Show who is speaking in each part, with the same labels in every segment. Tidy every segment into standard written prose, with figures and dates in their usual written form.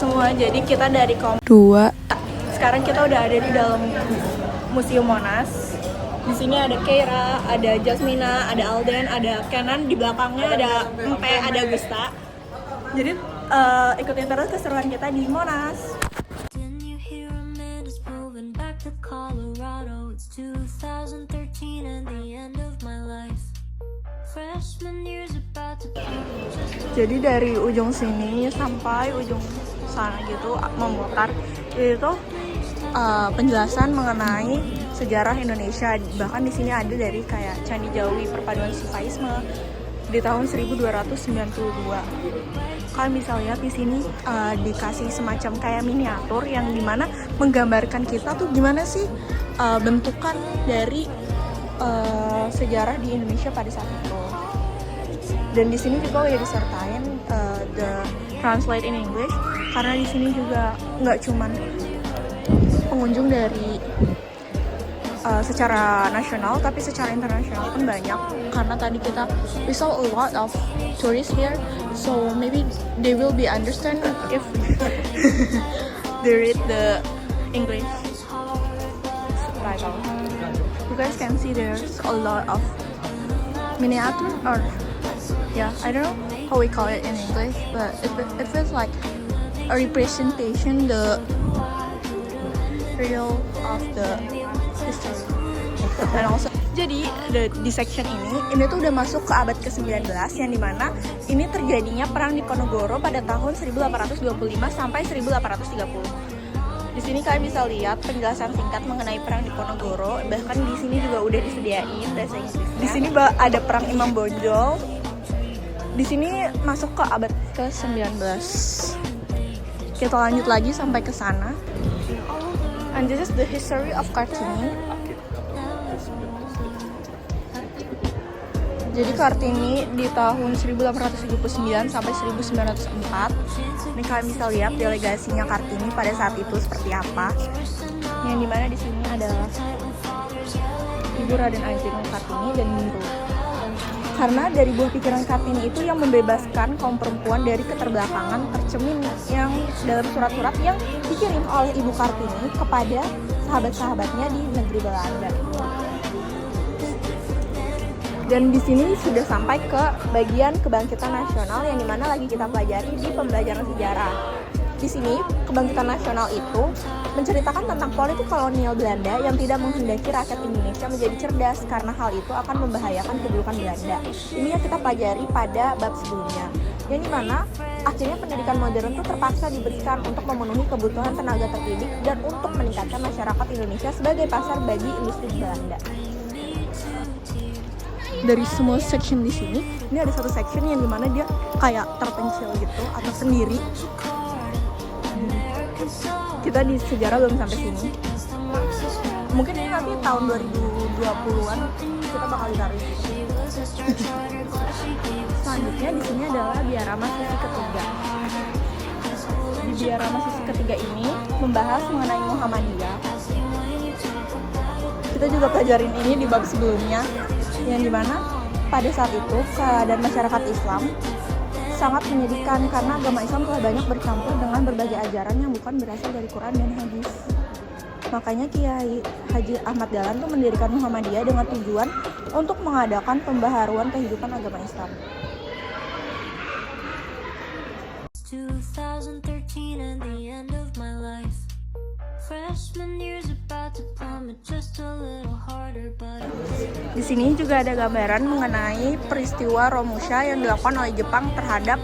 Speaker 1: semua, jadi kita dari
Speaker 2: dua.
Speaker 1: Sekarang kita udah ada di dalam Museum Monas. Di sini ada Keira, ada Jasmina, ada Alden, ada Kenan, di belakangnya ada Empe, ada Gusta. Jadi ikutin terus keseruan kita di Monas. Jadi dari ujung sini sampai ujung sana gitu memutar, itu penjelasan mengenai sejarah Indonesia. Bahkan di sini ada dari kayak Candi Jawi Perpaduan Sipaisme di tahun 1292. Kalian bisa lihat di sini dikasih semacam kayak miniatur yang dimana menggambarkan kita tuh gimana sih bentukan dari sejarah di Indonesia pada saat itu. Dan di sini juga udah disertain the translate in English, karena di sini juga nggak cuman pengunjung dari secara nasional, tapi secara internasional pun banyak. Karena tadi we saw a lot of tourists here, so maybe they will be understand if they read the English subtitle. You guys can see there's a lot of miniature, or I don't know how we call it in English, but it feels like a representation the real of the history. And also, jadi di section ini tuh udah masuk ke abad ke-19, yang dimana ini terjadinya perang Diponegoro pada tahun 1825 sampai 1830. Di sini kalian bisa lihat penjelasan singkat mengenai perang Diponegoro. Bahkan di sini juga udah disediain bahasa Inggrisnya. Di sini ada perang Imam Bonjol. Di sini masuk ke abad ke-19. Kita lanjut lagi sampai ke sana. And this is the history of Kartini. Jadi Kartini di tahun 1879 sampai 1904. Ini kalian bisa lihat delegasinya Kartini pada saat itu seperti apa. Yang dimana di sini adalah Ibu Raden Ajeng Kartini dan Ningru. Karena dari buah pikiran Kartini itu yang membebaskan kaum perempuan dari keterbelakangan tercermin yang dalam surat-surat yang dikirim oleh Ibu Kartini kepada sahabat-sahabatnya di negeri Belanda. Dan di sini sudah sampai ke bagian kebangkitan nasional yang dimana lagi kita pelajari di pembelajaran sejarah. Di sini kebangkitan nasional itu menceritakan tentang politik kolonial Belanda yang tidak menghendaki rakyat Indonesia menjadi cerdas, karena hal itu akan membahayakan kedudukan Belanda. Ini yang kita pelajari pada bab sebelumnya, yang dimana akhirnya pendidikan modern itu terpaksa diberikan untuk memenuhi kebutuhan tenaga terdidik dan untuk meningkatkan masyarakat Indonesia sebagai pasar bagi industri Belanda. Dari semua section di sini, ini ada satu section yang dimana dia kayak terpencil gitu atau sendiri. Kita di sejarah belum sampai sini. Mungkin ini nanti tahun 2020-an kita bakal ditaruh. Selanjutnya di sini adalah diorama sisi ketiga. Di diorama sisi ketiga ini membahas mengenai Muhammadiyah. Kita juga pelajarin ini di bab sebelumnya, yang dimana pada saat itu keadaan masyarakat Islam sangat menyedihkan karena agama Islam telah banyak bercampur dengan berbagai ajaran yang bukan berasal dari Quran dan Hadis. Makanya Kiai Haji Ahmad Dahlan tuh mendirikan Muhammadiyah dengan tujuan untuk mengadakan pembaharuan kehidupan agama Islam. 2013 and the end of my life. Freshman years about to plummet just a little harder, but di sini juga ada gambaran mengenai peristiwa Romusha yang dilakukan oleh Jepang terhadap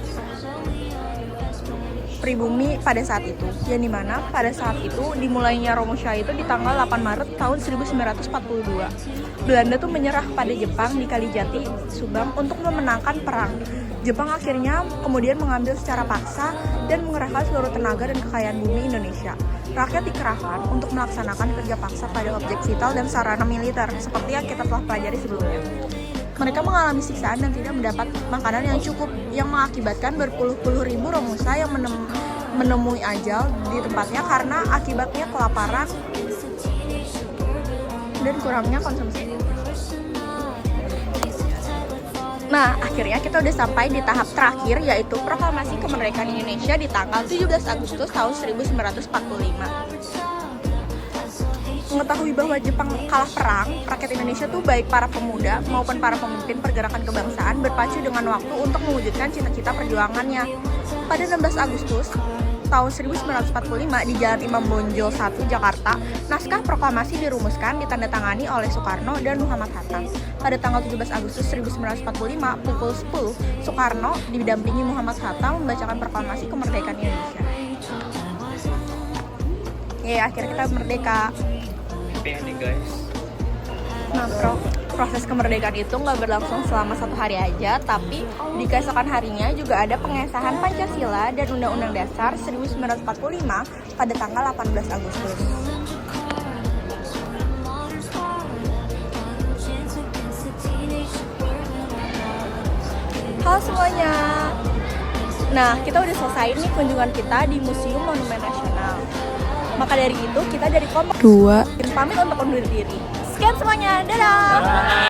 Speaker 1: pribumi pada saat itu. Yang dimana pada saat itu dimulainya Romusha itu di tanggal 8 Maret tahun 1942. Belanda tuh menyerah pada Jepang di Kalijati, Subang untuk memenangkan perang. Jepang akhirnya kemudian mengambil secara paksa dan mengerahkan seluruh tenaga dan kekayaan bumi Indonesia. Rakyat dikerahkan untuk melaksanakan kerja paksa pada objek vital dan sarana militer, seperti yang kita telah pelajari sebelumnya. Mereka mengalami siksaan dan tidak mendapat makanan yang cukup, yang mengakibatkan berpuluh-puluh ribu Romusha yang menemui ajal di tempatnya karena akibatnya kelaparan dan kurangnya konsumsi. Nah, akhirnya kita udah sampai di tahap terakhir, yaitu proklamasi kemerdekaan Indonesia di tanggal 17 Agustus tahun 1945. Mengetahui bahwa Jepang kalah perang, rakyat Indonesia tuh baik para pemuda maupun para pemimpin pergerakan kebangsaan berpacu dengan waktu untuk mewujudkan cita-cita perjuangannya. Pada 16 Agustus tahun 1945 di Jalan Imam Bonjol 1, Jakarta, naskah proklamasi dirumuskan ditandatangani oleh Soekarno dan Muhammad Hatta. Pada tanggal 17 Agustus 1945 pukul 10, Soekarno didampingi Muhammad Hatta membacakan proklamasi kemerdekaan Indonesia. Ya, akhirnya kita merdeka.
Speaker 2: Nih guys.
Speaker 1: Nah, proses kemerdekaan itu nggak berlangsung selama 1 hari aja, tapi di keesokan harinya juga ada pengesahan Pancasila dan Undang-Undang Dasar 1945 pada tanggal 18 Agustus. Halo semuanya. Nah, kita udah selesai nih kunjungan kita di Museum Monumen Nasional. Maka dari itu, kita dari Kompak 2 pamit untuk undur diri. Sekian semuanya, dadah!